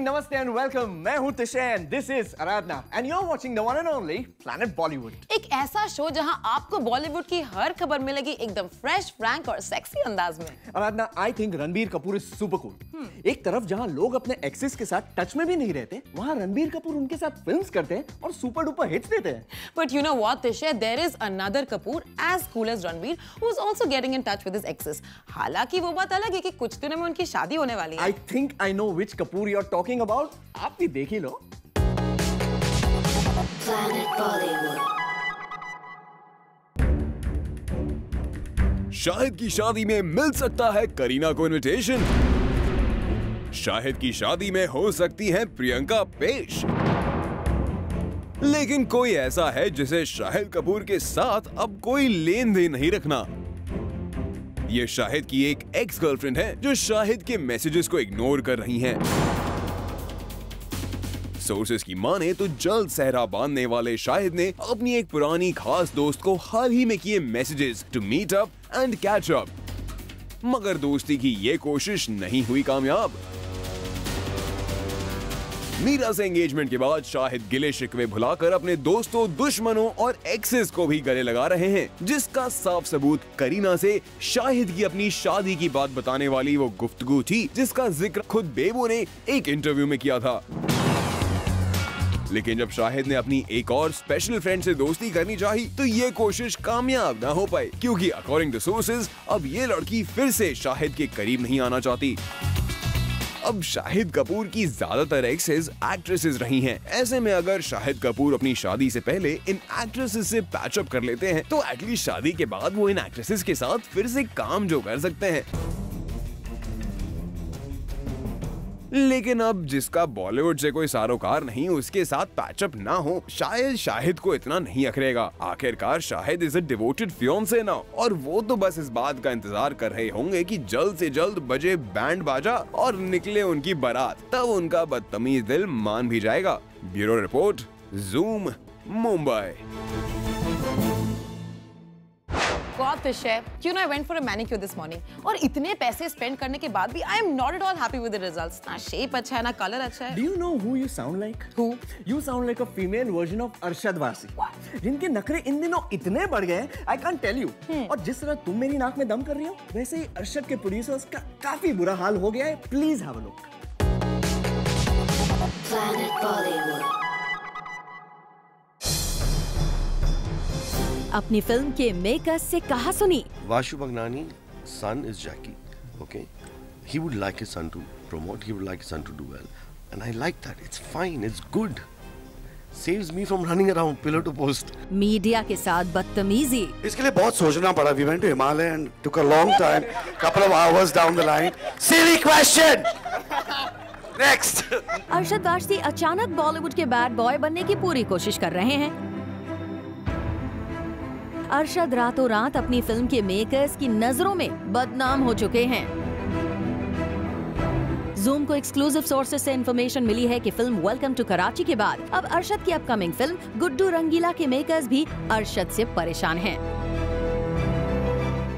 नमस्ते and welcome. मैं हूं Tishain, this is Aradhana and you are watching the one and only Planet Bollywood. एक ऐसा शो जहां आपको बॉलीवुड की हर खबर मिलेगी एकदम फ्रेश, फ्रैंक और सेक्सी अंदाज में। Aradhana, I think Ranbir Kapoor is super cool. एक तरफ जहां लोग अपने एक्सेस के साथ टच में भी नहीं रहते, वहां रणबीर कपूर उनके साथ फिल्म्स करते हैं और सुपर डुपर हिट्स देते हैं। But you know what, Tisha? There is another Kapoor as cool as Ranbir who is also getting in touch with his exes. हालांकि वो बात अलग है कि कुछ दिनों में उनकी शादी होने वाली है। I think I know which Kapoor you are talking about. आप भी देख ही लो। Planet Bollywood. शाहिद की शादी में मिल सकता है करीना को इनविटेशन। शाहिद की शादी में हो सकती है प्रियंका पेश। लेकिन कोई ऐसा है जिसे शाहिद कपूर के साथ अब कोई लेन देन नहीं रखना। ये शाहिद की एक एक्स गर्लफ्रेंड है जो शाहिद के मैसेजेस को इग्नोर कर रही हैं। सोर्सेस की माने तो जल्द सहरा बांधने वाले शाहिद ने अपनी एक पुरानी खास दोस्त को हाल ही में किए messages to meet up and catch up, मगर दोस्ती की ये कोशिश नहीं हुई कामयाब। मीरा से एंगेजमेंट के बाद शाहिद गिले शिकवे भुलाकर अपने दोस्तों, दुश्मनों और एक्सेस को भी गले लगा रहे हैं, जिसका साफ सबूत करीना से शाहिद की अपनी शादी की बात बताने वाली वो गुफ्तगू थी, जिसका जिक्र खुद बेबो ने एक इंटरव्यू में किया था। लेकिन जब शाहिद ने अपनी एक और स्पेशल फ्रेंड से दोस्ती करनी चाही तो ये कोशिश कामयाब ना हो पाई, क्योंकि अकॉर्डिंग टू सोर्सेज अब ये लड़की फिर से शाहिद के करीब नहीं आना चाहती। अब शाहिद कपूर की ज्यादातर एक्सेस एक्ट्रेसेस रही हैं। ऐसे में अगर शाहिद कपूर अपनी शादी से पहले इन एक्ट्रेसेस से पैचअप कर लेते हैं तो एटलीस्ट शादी के बाद वो इन एक्ट्रेसेस के साथ फिर से काम जो कर सकते हैं। लेकिन अब जिसका बॉलीवुड से कोई सारोकार नहीं, उसके साथ पैचअप ना हो, शायद शाहिद को इतना नहीं अखरेगा। आखिरकार Shahid is a devoted fiance now, और वो तो बस इस बात का इंतजार कर रहे होंगे कि जल्द से जल्द बजे बैंड बाजा और निकले उनकी बारात, तब उनका बदतमीज दिल मान भी जाएगा। Bureau report, Zoom, Mumbai. God, Tisha, you know I went for a manicure this morning और इतने पैसे स्पेंड करने के बाद भी I am not at all happy with the results. ना शेप अच्छा है, ना कलर अच्छा है। Do you know who you sound like? Who? You sound like a female version of Arshad Warsi, जिनके नखरे इन दिनों इतने बढ़ गए I can't tell you। और जिस तरह तुम मेरी नाक में दम कर रही हो, वैसे ही अरशद के प्रोड्यूसर्स का काफी बुरा हाल हो गया है। Please have a look. Planet Bollywood. अपनी फिल्म के मेकर्स से कहा सुनी। Vashu Bhagnani, son is Jackie. Okay, he would like his son to promote. He would like his son to do well, and I like that. It's fine. It's good. Saves me from running around pillar to post. Media के साथ बदतमीजी। इसके लिए बहुत सोचना पड़ा. We went to Himalaya and took a long time, couple of hours down the line. Silly question. Next. Arshad Warsi अचानक बॉलीवुड के बैड बॉय बनने की पूरी कोशिश कर रहे हैं। अरशद रातों रात अपनी फिल्म के मेकर्स की नजरों में बदनाम हो चुके हैं। ज़ूम को एक्सक्लूसिव सोर्सेज से इंफॉर्मेशन मिली है कि फिल्म वेलकम टू कराची के बाद अब अरशद की अपकमिंग फिल्म गुड्डू रंगीला के मेकर्स भी अरशद से परेशान हैं।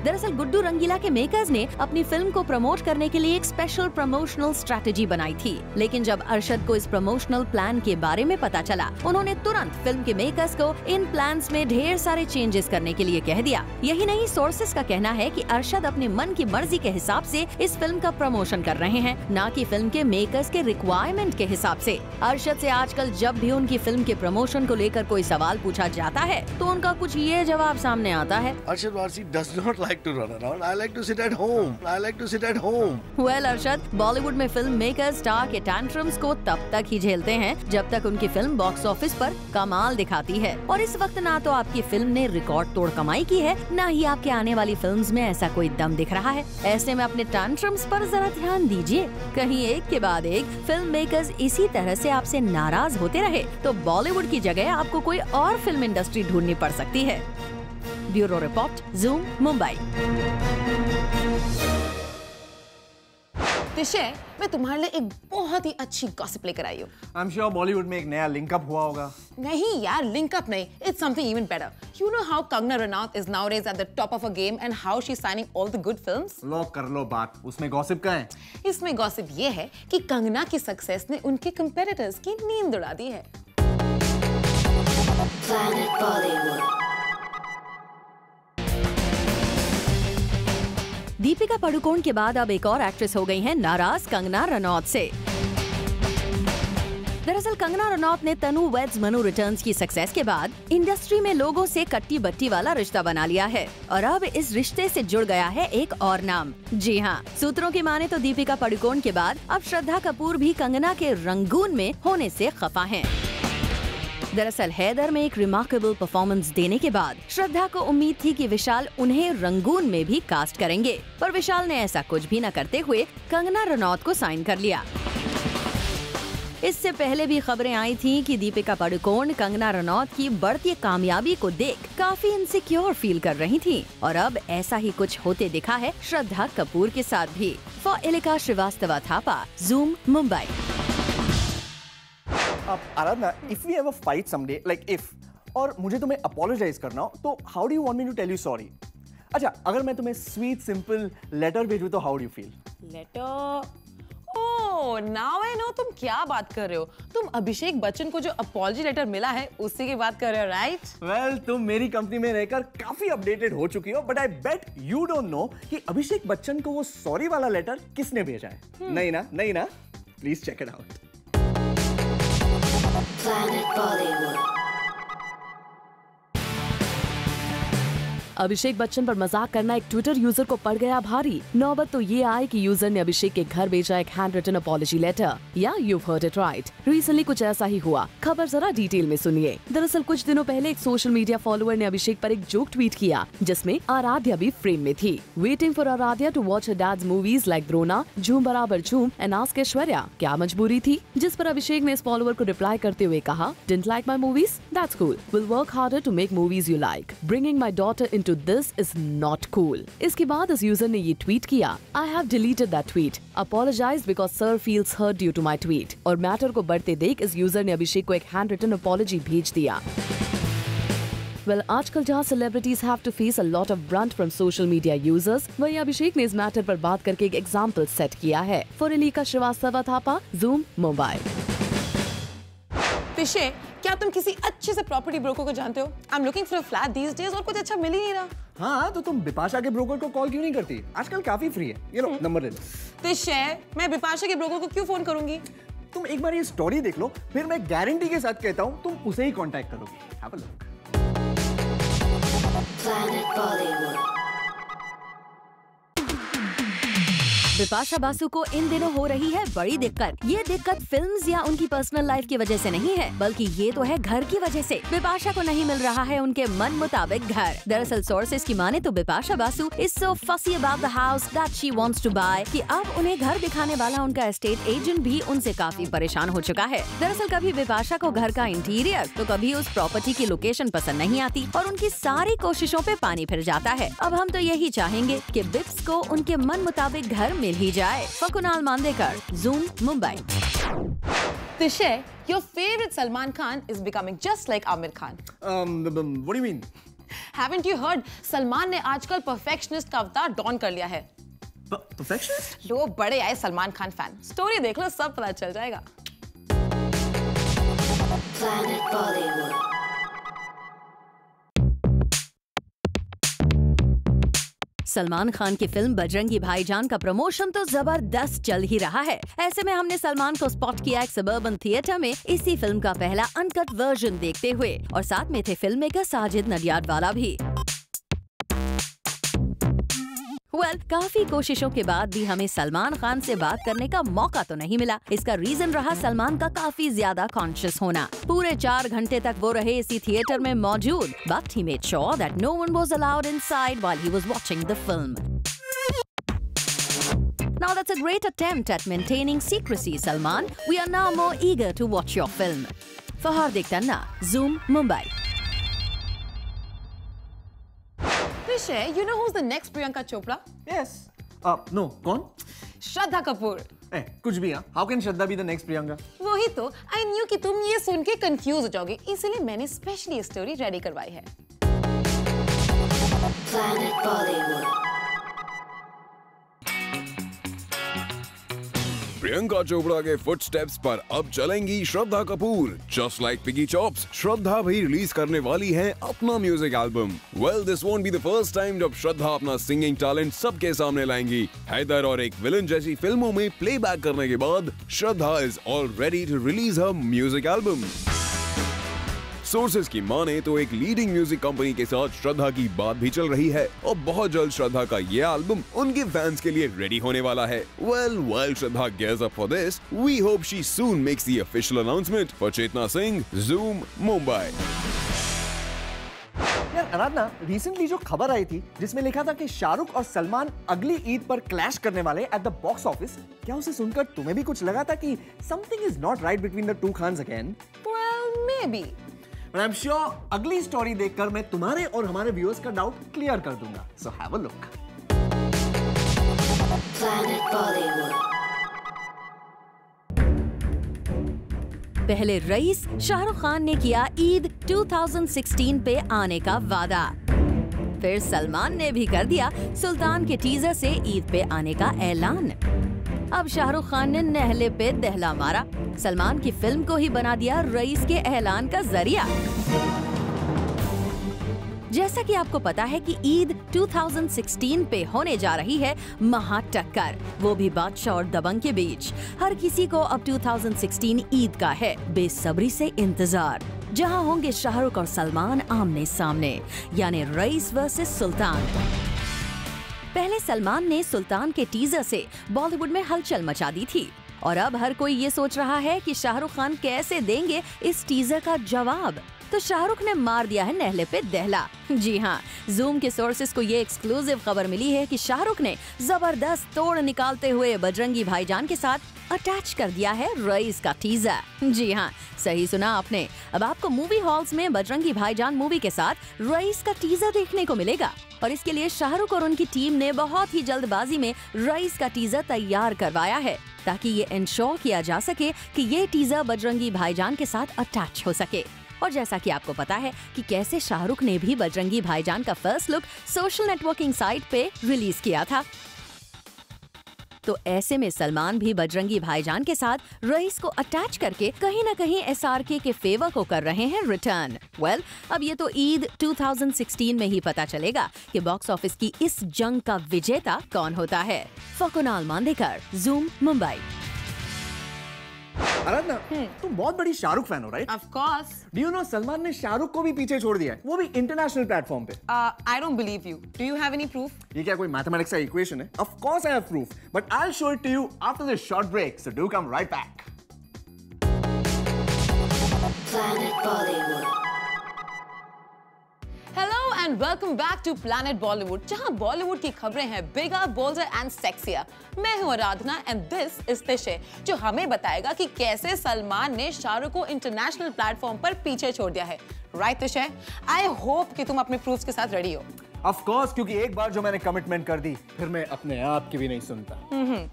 दरअसल गुड्डू रंगीला के मेकर्स ने अपनी फिल्म को प्रमोट करने के लिए एक स्पेशल प्रमोशनल स्ट्रैटेजी बनाई थी, लेकिन जब अरशद को इस प्रमोशनल प्लान के बारे में पता चला, उन्होंने तुरंत फिल्म के मेकर्स को इन प्लान्स में ढेर सारे चेंजेस करने के लिए कह दिया। यही नहीं, सोर्सेस का कहना है कि अरशद अपने मन की मर्जी के हिसाब से इस फिल्म का प्रमोशन कर रहे हैं, न कि फिल्म के मेकर्स के रिक्वायरमेंट के हिसाब से। अरशद से आजकल जब भी उनकी फिल्म के प्रमोशन को लेकर कोई सवाल पूछा जाता है तो उनका कुछ ये जवाब सामने आता है। Arshad Varsi does not like to run around. I like to sit at home. I like to sit at home. Well, Arshad, Bollywood में फिल्म मेकर्स स्टार के टैंट्रम्स को तब तक ही झेलते हैं जब तक उनकी फिल्म बॉक्स ऑफिस पर कमाल दिखाती है, और इस वक्त ना तो आपकी फिल्म ने रिकॉर्ड तोड़ कमाई की है, ना ही आपके आने वाली फिल्म्स में ऐसा कोई दम दिख रहा है। ऐसे में अपने टैंट्रम्स पर जरा ध्यान दीजिए। कहीं एक के बाद एक फिल्म मेकर्स इसी तरह से आपसे नाराज होते रहे तो बॉलीवुड की जगह आपको कोई और फिल्म इंडस्ट्री ढूंढनी पड़ सकती है। Bureau report, Zoom, Mumbai. Tishe, मैं तुम्हारे लिए एक बहुत ही अच्छी गॉसिप लेकर आई हूँ। आई एम श्योर बॉलीवुड में एक नया लिंकअप हुआ होगा। नहीं यार, लिंकअप नहीं, it's something even better. You know how Kangna Ranaut is nowadays at the top of her game and how she's signing all the good films? लो कर लो बात, उसमें गॉसिप का है? इसमें गॉसिप ये है कि कंगना की सक्सेस ने उनके कंपेटिटर्स की नींद उड़ा दी है। Planet Bollywood. दीपिका पादुकोण के बाद अब एक और एक्ट्रेस हो गई हैं नाराज कंगना रनौत से। दरअसल कंगना रनौत ने तनु वेड्स मनु रिटर्न्स की सक्सेस के बाद इंडस्ट्री में लोगों से कट्टी बट्टी वाला रिश्ता बना लिया है और अब इस रिश्ते से जुड़ गया है एक और नाम। जी हाँ, सूत्रों की माने तो दीपिका पादुकोण के बाद अब श्रद्धा कपूर भी कंगना के रंगून में होने से खफा हैं। दरअसल हैदर में एक रिमार्केबल परफॉर्मेंस देने के बाद श्रद्धा को उम्मीद थी कि विशाल उन्हें रंगून में भी कास्ट करेंगे, पर विशाल ने ऐसा कुछ भी न करते हुए कंगना रनौत को साइन कर लिया। इससे पहले भी खबरें आई थीं कि दीपिका पादुकोण कंगना रनौत की बढ़ती कामयाबी को देख काफी इनसिक्योर फील कर रही थीं और अब ऐसा ही कुछ होते दिखा है श्रद्धा कपूर के साथ भी। For Ilika Srivastava Thapa, Zoom, Mumbai. Aradhana, if we ever fight someday, like if, और मुझे तुम्हें apologize करना हो, तो how do you want me to tell you sorry? अच्छा, अगर मैं तुम्हें sweet, simple letter भेजूं तो how do you feel? Letter? Oh, now I know तुम क्या बात कर रहे हो। तुम अभिषेक बच्चन को जो अपॉलजी लेटर मिला है उसी की बात कर रहे हो, राइट? Well, तुम मेरी कंपनी में रहकर काफी अपडेटेड हो चुकी हो, but I bet you don't know कि अभिषेक बच्चन को वो सॉरी वाला लेटर किसने भेजा है। नहीं ना, नहीं ना? Please check it out. Planet Bollywood. Abhishek Bachchan पर मजाक करना एक ट्विटर यूजर को पड़ गया भारी। नौबत तो ये आए कि यूजर ने अभिषेक के घर भेजा एक हैंड रिटन अपॉलजी लेटर। या you've heard it right, recently कुछ ऐसा ही हुआ। खबर जरा डिटेल में सुनिए। दरअसल कुछ दिनों पहले एक सोशल मीडिया फॉलोअर ने अभिषेक पर एक जोक ट्वीट किया जिसमें आराध्या भी फ्रेम में थी। Waiting for Aaradhya to watch her dad's movies like Drona, Jhoom Barabar झूम एंड आस्क ऐश्वर्या क्या मजबूरी थी। जिस पर अभिषेक ने इस फॉलोअर को रिप्लाई करते हुए कहा, didn't like my movies? That's cool, will work harder to make movies you like, bringing my daughter into this is not cool. इसके बाद इस यूजर ने ये ट्वीट किया, I have deleted that tweet. Apologize because sir feels hurt due to my tweet. और matter को बढ़ते देख इस यूजर ने अभिषेक को एक हैंड रिटन अपॉलजी भेज दिया। Well, आजकल जहाँ celebrities have to face a lot of brunt from social media users, वहीं अभिषेक ने इस मैटर पर बात करके एक एग्जाम्पल सेट किया है। For Ilika Srivastava Thapa, Zoom, Mumbai. तिशे, क्या तुम किसी अच्छे से प्रॉपर्टी ब्रोकर को जानते हो? I am looking for a flat these days और कुछ अच्छा मिल ही नहीं रहा। हाँ, तो तुम बिपाशा के ब्रोकर को कॉल क्यों नहीं करती? आजकल काफी फ्री है। ये लो, नंबर ले लो। तिशे, मैं बिपाशा के ब्रोकर को क्यों फोन करूंगी? तुम एक बार ये स्टोरी देख लो, फिर मैं गारंटी के साथ कहता हूँ तुम उसे ही कांटेक्ट करोगी। Have a look. Planet Bollywood. Bipasha Basu को इन दिनों हो रही है बड़ी दिक्कत। ये दिक्कत फिल्म्स या उनकी पर्सनल लाइफ की वजह से नहीं है, बल्कि ये तो है घर की वजह से। बिपाशा को नहीं मिल रहा है उनके मन मुताबिक घर। दरअसल सोर्सेज की माने तो Bipasha Basu is so fussy about the house that she wants to buy कि अब उन्हें घर दिखाने वाला उनका एस्टेट एजेंट भी उनसे काफी परेशान हो चुका है। दरअसल कभी बिपाशा को घर का इंटीरियर तो कभी उस प्रॉपर्टी की लोकेशन पसंद नहीं आती और उनकी सारी कोशिशों पे पानी फिर जाता है। अब हम तो यही चाहेंगे कि बिप्स को उनके मन मुताबिक घर मिल ही जाए। Kunal Mandekar, Zoom, Mumbai. Tishe, your favorite Salman Khan is becoming just like Amir Khan. What do you mean? Haven't you heard? Salman ने आजकल परफेक्शनिस्ट का अवतार डॉन कर लिया है। Perfectionist? लोग बड़े आए सलमान खान फैन। स्टोरी देख लो, सब पता चल जाएगा। Planet Bollywood. सलमान खान की फिल्म बजरंगी भाईजान का प्रमोशन तो जबरदस्त चल ही रहा है। ऐसे में हमने सलमान को स्पॉट किया एक सबर्बन थिएटर में इसी फिल्म का पहला अनकट वर्जन देखते हुए और साथ में थे फिल्म मेकर साजिद नडियाडवाला भी। काफी कोशिशों के बाद भी हमें सलमान खान से बात करने का मौका तो नहीं मिला। इसका रीजन रहा सलमान का काफी ज्यादा कॉन्शियस होना। पूरे 4 घंटे तक वो रहे इसी थिएटर में मौजूद, but he made sure that no one was allowed inside while he was watching the film. Now that's a great attempt at maintaining secrecy, Salman. We are now more eager to watch your film. For Hardik Tanna, Zoom, Mumbai. Tishe, you know who's the next Priyanka Chopra? Yes. No, कौन? श्रद्धा कपूर। कुछ भी। How can Shraddha be the next Priyanka? वही तो, I knew कि तुम ये सुन के confuse हो जाओगे, इसलिए मैंने स्पेशली स्टोरी रेडी करवाई है। Planet Bollywood. प्रियंका चोपड़ा के फुटस्टेप्स पर अब चलेंगी Shraddha Kapoor. Just like Piggy Chops, Shraddha भी रिलीज करने वाली है अपना music album. Well, this won't be the first time जब श्रद्धा अपना सिंगिंग टैलेंट सबके सामने लाएंगी। हैदर और एक विलन जैसी फिल्मों में प्लेबैक करने के बाद Shraddha is all ready to release her music album. Sources की माने तो एक लीडिंग म्यूजिक कंपनी के साथ श्रद्धा की बात भी चल रही है और बहुत जल्द श्रद्धा का ये एल्बम उनके फैंस के लिए रेडी होने वाला है। Well, while Shraddha gears up for this, we hope she soon makes the official announcement. For Chetna Singh, Zoom, Mumbai. यार आराधना, रिसेंटली जो खबर आई थी जिसमें लिखा था कि शाहरुख और सलमान अगली ईद पर क्लैश करने वाले एट द बॉक्स ऑफिस, क्या उसे सुनकर तुम्हें भी कुछ लगा था कि something is not right between the two Khans again? Well, maybe. I am sure अगली स्टोरी देखकर मैं तुम्हारे और हमारे व्यूअर्स का डाउट क्लियर कर दूंगा। So have a look. Planet Bollywood. पहले रईस शाहरुख खान ने किया ईद 2016 पे आने का वादा, फिर सलमान ने भी कर दिया सुल्तान के टीजर से ईद पे आने का ऐलान। अब शाहरुख खान ने नहले पे दहला मारा, सलमान की फिल्म को ही बना दिया रईस के ऐलान का जरिया। जैसा कि आपको पता है कि ईद 2016 पे होने जा रही है महा टक्कर, वो भी बादशाह और दबंग के बीच। हर किसी को अब 2016 ईद का है बेसब्री से इंतजार, जहां होंगे शाहरुख और सलमान आमने सामने, यानी रईस वर्सेस सुल्तान। पहले सलमान ने सुल्तान के टीजर से बॉलीवुड में हलचल मचा दी थी और अब हर कोई ये सोच रहा है कि शाहरुख खान कैसे देंगे इस टीजर का जवाब। तो शाहरुख ने मार दिया है नहले पे दहला। जी हाँ, जूम के सोर्सेस को ये एक्सक्लूसिव खबर मिली है कि शाहरुख ने जबरदस्त तोड़ निकालते हुए बजरंगी भाईजान के साथ अटैच कर दिया है रईस का टीजर। जी हाँ, सही सुना आपने। अब आपको मूवी हॉल्स में बजरंगी भाईजान मूवी के साथ रईस का टीजर देखने को मिलेगा और इसके लिए शाहरुख और उनकी टीम ने बहुत ही जल्दबाजी में रईस का टीजर तैयार करवाया है ताकि ये इंश्योर किया जा सके कि ये टीजर बजरंगी भाईजान के साथ अटैच हो सके। और जैसा कि आपको पता है कि कैसे शाहरुख ने भी बजरंगी भाईजान का first look social networking site पे रिलीज किया था, तो ऐसे में सलमान भी बजरंगी भाईजान के साथ रईस को अटैच करके कहीं न कहीं एसआरके के फेवर को कर रहे हैं रिटर्न। वेल, अब ये तो ईद 2016 में ही पता चलेगा कि बॉक्स ऑफिस की इस जंग का विजेता कौन होता है। For Kunal Mandekar, Zoom, Mumbai. आराधना, तुम बहुत बड़ी शाहरुख फैन हो, right? Of course. Do you know Salman ने शाहरुख को भी पीछे छोड़ दिया है, वो भी इंटरनेशनल प्लेटफॉर्म पे। I don't believe you. Do you have any proof? ये क्या कोई मैथमेटिक्स का इक्वेशन है? Of course I have proof, but I'll show it to you after this short break. So do come right back. Planet Bollywood. Hello and welcome back to Planet Bollywood, जहां बॉलीवुड की खबरें हैं बिगर, boulder and sexier. मैं हूं आराधना and this is तिशे, जो हमें बताएगा कि कैसे सलमान ने शाहरुख को इंटरनेशनल प्लेटफॉर्म पर पीछे छोड़ दिया है। राइट तिशे? आई होप कि तुम अपने प्रूफ्स के साथ रेडी हो। Of course, क्योंकि एक बार जो मैंने कमिटमेंट कर दी, फिर मैं अपने आप की भी नहीं सुनता।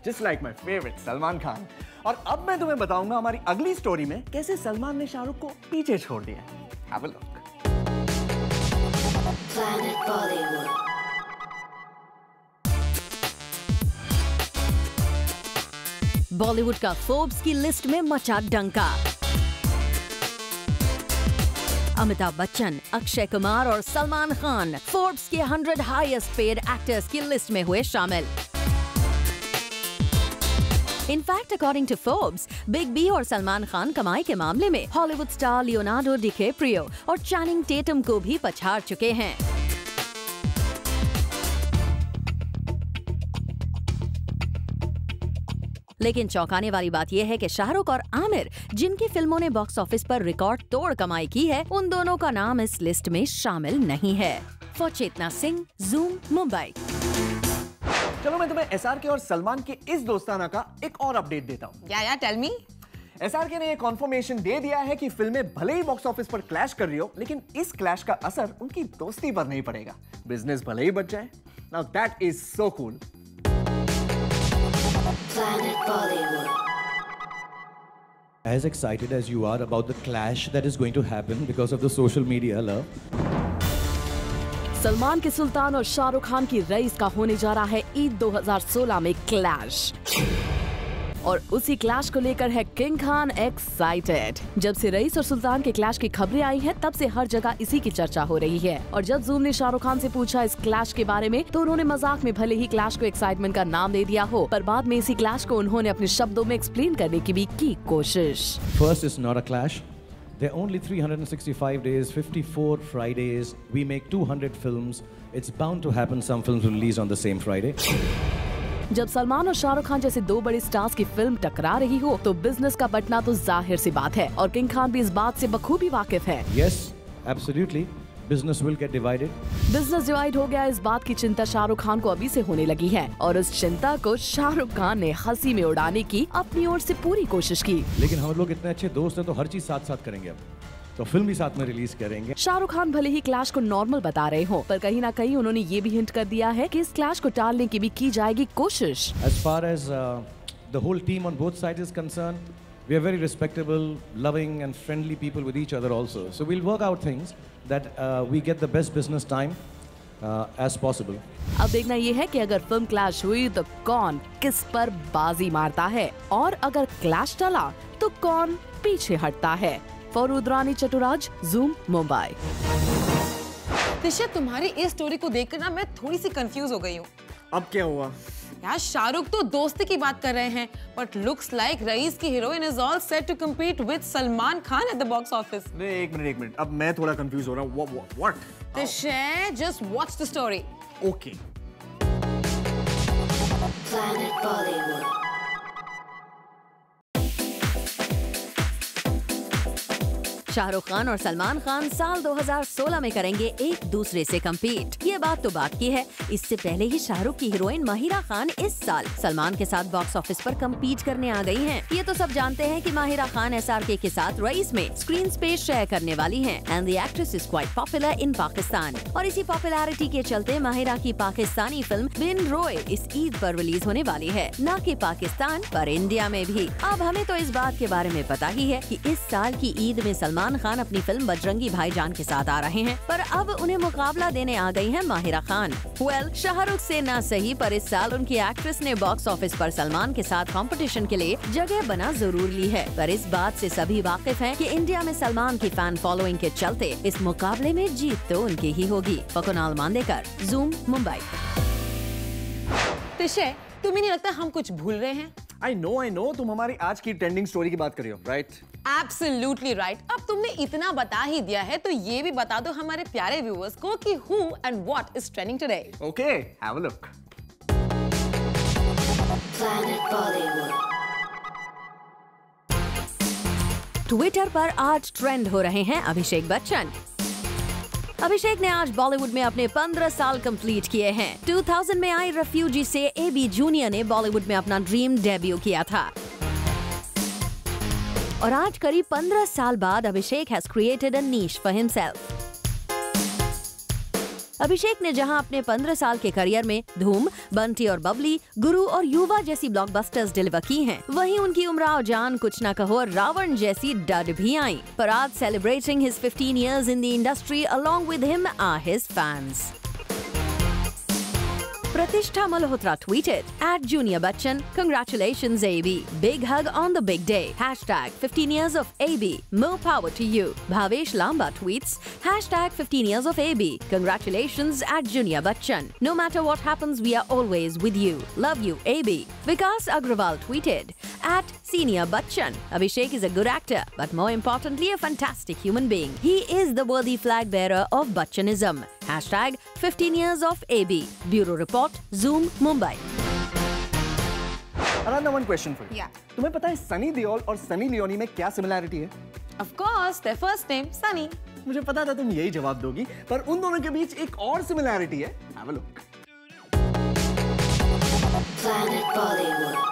Just like my favorite Salman Khan. और अब मैं तुम्हें बताऊंगा हमारी अगली स्टोरी में कैसे सलमान ने शाहरुख को पीछे छोड़ दिया। Have a look. Planet Bollywood. Bollywood का फोर्ब्स की लिस्ट में मचा डंका। अमिताभ बच्चन, अक्षय कुमार और सलमान खान फोर्ब्स के 100 हाईएस्ट पेड एक्टर्स की लिस्ट में हुए शामिल। In fact according to Forbes, big B और सलमान खान कमाई के मामले में हॉलीवुड स्टार लियोनार्डो डिकैप्रियो और चैनिंग टेटम को भी पछाड़ चुके हैं। लेकिन चौंकाने वाली बात यह है कि शाहरुख और आमिर, जिनकी फिल्मों ने बॉक्स ऑफिस पर रिकॉर्ड तोड़ कमाई की है, उन दोनों का नाम इस लिस्ट में शामिल नहीं है। For Chetna Singh, Zoom, Mumbai. चलो मैं तुम्हें एसआरके और सलमान के इस दोस्ताना का एक और अपडेट देता हूँ। या टेल मी। एसआरके ने ये कॉन्फर्मेशन दे दिया है कि फिल्में भले ही बॉक्स ऑफिस पर क्लैश कर रही हो, लेकिन इस क्लैश का असर उनकी दोस्ती पर नहीं पड़ेगा। बिजनेस भले ही बच जाए। Now that is so cool. Planet Bollywood. As excited as you are about the clash that is going to happen because of the social media, love. Salman के सुल्तान और शाहरुख खान की रईस का होने जा रहा है ईद 2016 में क्लैश। और उसी क्लैश को लेकर है किंग खान एक्साइटेड। जब से रईस और सुल्तान के क्लैश की खबरें आई हैं, तब से हर जगह इसी की चर्चा हो रही है। और जब जूम ने शाहरुख खान से पूछा इस क्लैश के बारे में, तो उन्होंने मजाक में भले ही क्लैश को एक्साइटमेंट का नाम दे दिया हो, पर बाद में इसी क्लैश को उन्होंने अपने शब्दों में एक्सप्लेन करने की भी की कोशिश। First, it's not a clash. There are only 365 days, 54 Fridays. We make 200 films. It's bound to happen. Some films will release on the same Friday. जब सलमान और शाहरुख खान जैसे दो बड़े स्टार्स की फिल्म टकरा रही हो, तो बिजनेस का बंटना तो जाहिर सी बात है, और किंग खान भी इस बात से बखूबी वाकिफ है। Yes, absolutely. Business will get divided. Business divide हो गया, इस बात की चिंता शाहरुख खान को अभी से होने लगी है, और उस चिंता को शाहरुख खान ने हंसी में उड़ाने की अपनी ओर से पूरी कोशिश की। लेकिन हम लोग इतने अच्छे दोस्त हैं, तो हर चीज साथ साथ करेंगे। अब तो फिल्म भी साथ में रिलीज करेंगे। शाहरुख खान भले ही क्लैश को नॉर्मल बता रहे हो, पर कहीं ना कहीं उन्होंने ये भी हिंट कर दिया है कि इस क्लैश को टालने की भी की जाएगी कोशिश। As far as the whole team on both sides is concerned, we are very respectable, loving and friendly people with each other also. So we'll work out things that we get the best business time as possible. अब देखना ये है कि अगर film clash हुई तो कौन किस पर बाजी मारता है, और अगर क्लैश टला तो कौन पीछे हटता है। For Rudrani Chaturaj, Zoom, Mumbai. दिशा, तुम्हारी इस स्टोरी को देखकर ना मैं थोड़ी सी कंफ्यूज हो गई हूँ। अब क्या हुआ? यार, शाहरुख तो दोस्ती की बात कर रहे हैं, बट लुक्स लाइक रईस की heroine is all set to compete with Salman Khan at the box office. एक मिनट, अब मैं थोड़ा कंफ्यूज हो रहा हूँ। What? Disha, just watch the story. Okay. Planet Bollywood. Shahrukh Khan और सलमान खान साल 2016 में करेंगे एक दूसरे से कम्पीट। ये बात तो बात की है, इससे पहले ही शाहरुख की हीरोइन माहिरा खान इस साल सलमान के साथ बॉक्स ऑफिस पर कम्पीट करने आ गई हैं। ये तो सब जानते हैं कि माहिरा खान SRK के साथ रईस में स्क्रीन स्पेस शेयर करने वाली हैं, and the actress is quite popular in Pakistan. और इसी पॉपुलैरिटी के चलते माहिरा की पाकिस्तानी फिल्म बिन रोय इस ईद पर रिलीज होने वाली है, न कि पाकिस्तान पर इंडिया में भी। अब हमें तो इस बात के बारे में पता ही है कि इस साल की ईद में सलमान खान अपनी फिल्म बजरंगी भाईजान के साथ आ रहे हैं, पर अब उन्हें मुकाबला देने आ गई हैं माहिरा खान। शाहरुख से ना सही, पर इस साल उनकी एक्ट्रेस ने बॉक्स ऑफिस पर सलमान के साथ कंपटीशन के लिए जगह बना जरूर ली है। पर इस बात से सभी वाकिफ हैं कि इंडिया में सलमान की फैन फॉलोइंग के चलते इस मुकाबले में जीत तो उनकी ही होगी। कुणाल मांदेकर, जूम, मुंबई। दिशा, तुम्हें नहीं लगता हम कुछ भूल रहे हैं? I know, तुम हमारी आज की ट्रेंडिंग स्टोरी की बात कर रही हो, राइट? Absolutely right. अब तुमने इतना बता ही दिया है, तो ये भी बता दो हमारे प्यारे व्यूअर्स को कि who and what is trending today. Okay, have a look. Planet Bollywood. Twitter पर आज ट्रेंड हो रहे हैं अभिषेक बच्चन। अभिषेक ने आज बॉलीवुड में अपने 15 साल कंप्लीट किए हैं। 2000 में आई रेफ्यूजी से AB जूनियर ने बॉलीवुड में अपना ड्रीम डेब्यू किया था, और आज करीब 15 साल बाद Abhishek has created a niche for himself. Abhishek ने जहां अपने 15 साल के करियर में धूम, बंटी और बबली, गुरु और युवा जैसी ब्लॉकबस्टर्स डिलीवर की हैं, वहीं उनकी उमराव जान, कुछ ना कहो, रावण जैसी डड भी आई। पर आज celebrating his 15 years in the industry, along with him are his fans. Pratishtha Malhotra tweeted, @Junior Bachchan, congratulations AB. Big hug on the big day. #15 years of AB. More power to you. Bhavesh Lamba tweets, #15 years of AB. Congratulations @Junior Bachchan. No matter what happens, we are always with you. Love you AB. Vikas Agrawal tweeted, @Senior Bachchan. Abhishek is a good actor, but more importantly, a fantastic human being. He is the worthy flag bearer of Bachchanism. #15 years of AB. Bureau Report, Zoom, Mumbai. Another one question for you. Yeah. तुम्हें पता है सनी देओल और Sunny Leone में क्या similarity है? Of course, their first name Sunny. मुझे पता था तुम यही जवाब दोगी, पर उन दोनों के बीच एक और सिमिलैरिटी है। Have a look. Planet Bollywood.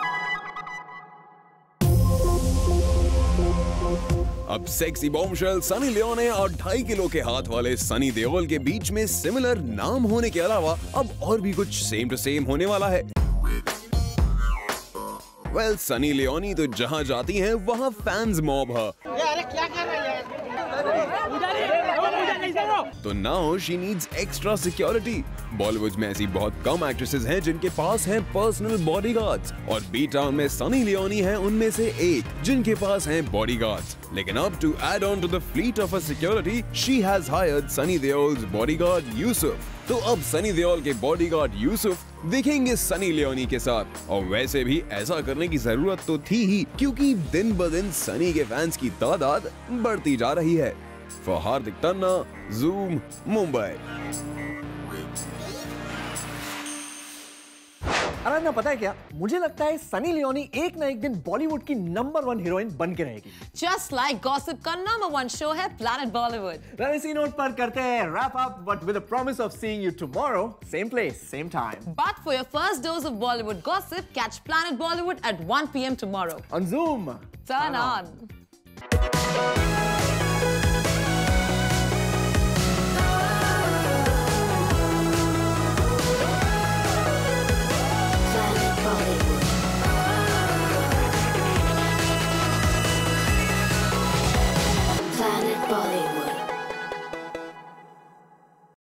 अब सेक्सी बॉम्बशेल सनी लियोनी और 2.5 किलो के हाथ वाले सनी देओल के बीच में सिमिलर नाम होने के अलावा अब और भी कुछ सेम टू सेम होने वाला है। वेल सनी लियोनी तो जहाँ जाती हैं वहाँ फैंस मॉब है। तो now she needs extra security. Bollywood में ऐसी बहुत कम एक्ट्रेसेस हैं जिनके पास हैं पर्सनल बॉडीगार्ड्स, और बी टाउन में सनी लियोनी है उनमें से एक जिनके पास हैं बॉडीगार्ड्स। लेकिन अब to add on to the fleet of security she has hired Sunny Deol's bodyguard Yusuf. तो अब सनी देओल के बॉडीगार्ड यूसुफ दिखेंगे सनी लियोनी के साथ, और वैसे भी ऐसा करने की जरूरत तो थी ही क्योंकि दिन ब दिन सनी के फैंस की तादाद बढ़ती जा रही है। For Hardik Tanna, zoom, Mumbai. आराधना, पता है क्या, मुझे लगता है सनी लियोनी एक ना एक दिन बॉलीवुड की नंबर 1 हीरोइन बन के रहेगी। Just like Gossip का नंबर 1 शो है Planet Bollywood। इसी नोट पर करते हैं wrap up, but with a promise of seeing you tomorrow, same place, same time. But for your first dose of Bollywood gossip, catch Planet Bollywood at 1 p.m. tomorrow on Zoom. Turn on.